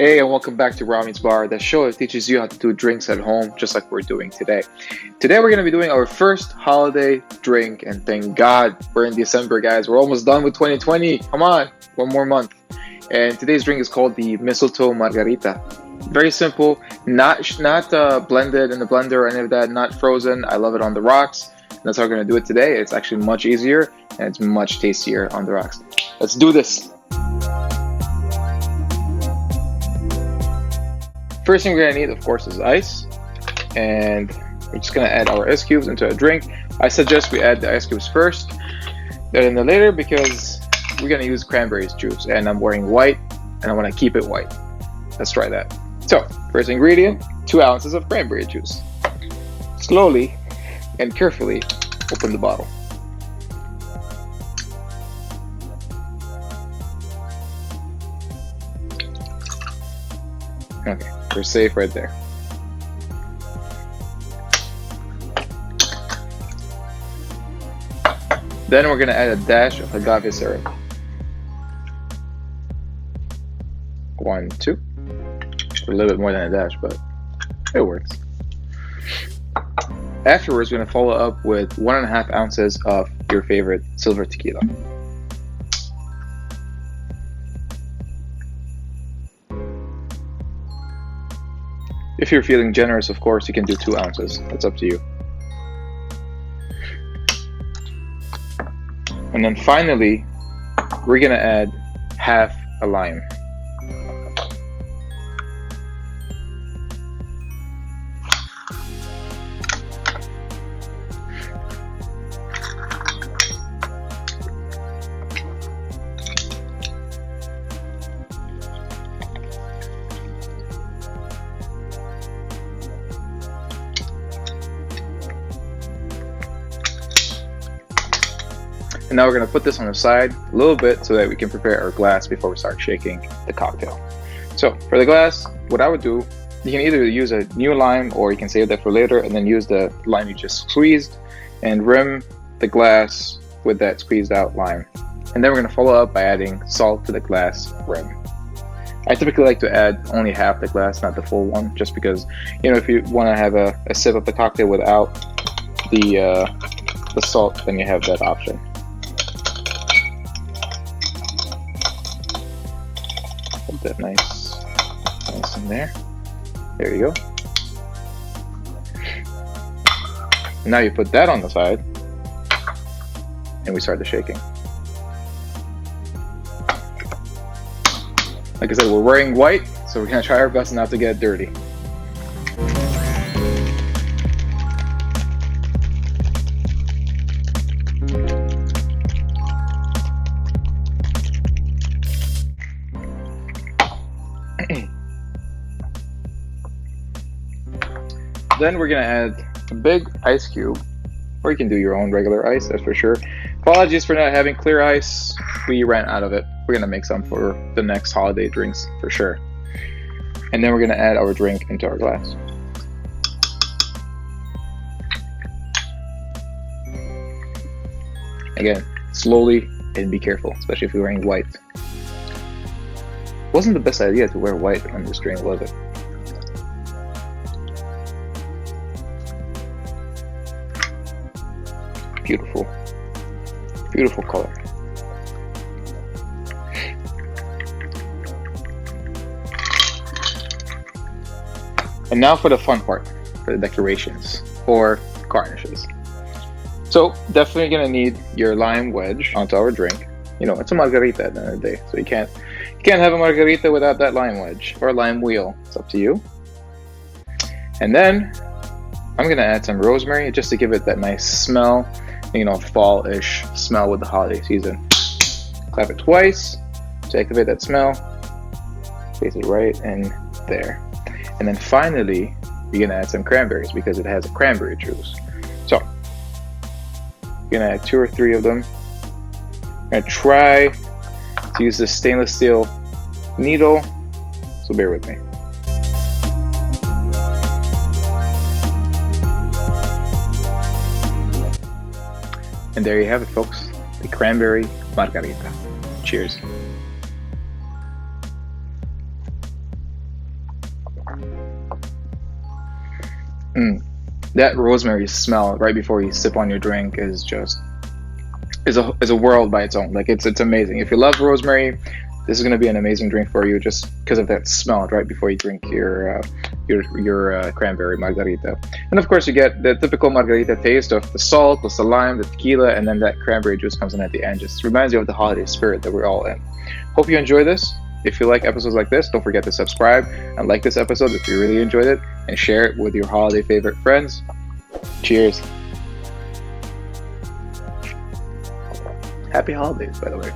Hey, and welcome back to Rami's Bar, the show that teaches you how to do drinks at home, just like we're doing today. Today, we're going to be doing our first holiday drink, and thank God we're in December, guys. We're almost done with 2020. Come on, one more month. And today's drink is called the Mistletoe Margarita. Very simple, not blended in the blender or any of that, not frozen. I love it on the rocks. And that's how we're going to do it today. It's actually much easier, and it's much tastier on the rocks. Let's do this. First thing we're gonna need, of course, is ice, and we're just gonna add our ice cubes into a drink. I suggest we add the ice cubes first, then later, because we're gonna use cranberries juice, and I'm wearing white, and I want to keep it white. Let's try that. So, first ingredient: 2 ounces of cranberry juice. Slowly and carefully open the bottle. Okay. We're safe right there. Then we're going to add a dash of agave syrup. 1, 2. A little bit more than a dash, but it works. Afterwards, we're going to follow up with 1.5 ounces of your favorite silver tequila. If you're feeling generous, of course, you can do 2 ounces. That's up to you. And then finally, we're gonna add half a lime. And now we're going to put this on the side a little bit so that we can prepare our glass before we start shaking the cocktail. So for the glass, what I would do, you can either use a new lime or you can save that for later and then use the lime you just squeezed and rim the glass with that squeezed out lime. And then we're going to follow up by adding salt to the glass rim. I typically like to add only half the glass, not the full one, just because, you know, if you want to have a sip of the cocktail without the salt, then you have that option. Put that nice in there. There you go. Now you put that on the side, and we start the shaking. Like I said, we're wearing white, so we're gonna try our best not to get dirty. Then we're gonna add a big ice cube, or you can do your own regular ice, that's for sure. Apologies for not having clear ice, we ran out of it. We're gonna make some for the next holiday drinks for sure. And then we're gonna add our drink into our glass. Again, slowly and be careful, especially if you're wearing white. Wasn't the best idea to wear white on this drink, was it? Beautiful, beautiful color. And now for the fun part, for the decorations or garnishes. So definitely gonna need your lime wedge onto our drink. You know, it's a margarita at the end of the day, so you can't have a margarita without that lime wedge or lime wheel. It's up to you. And then I'm gonna add some rosemary just to give it that nice smell. You know, fall-ish smell with the holiday season. Clap it twice to activate that smell. Place it right in there. And then finally, you're gonna add some cranberries because it has a cranberry juice. So, you're gonna add 2 or 3 of them. I'm gonna try to use this stainless steel needle, so bear with me. And there you have it, folks, the Cranberry Margarita. Cheers. Mm. That rosemary smell right before you sip on your drink is a world by its own. Like it's amazing. If you love rosemary, this is going to be an amazing drink for you just because of that smell right before you drink your cranberry margarita. And of course, you get the typical margarita taste of the salt plus the lime, the tequila, and then that cranberry juice comes in at the end. Just reminds you of the holiday spirit that we're all in. Hope you enjoy this. If you like episodes like this, don't forget to subscribe and like this episode if you really enjoyed it, and share it with your holiday favorite friends. Cheers. Happy holidays, by the way.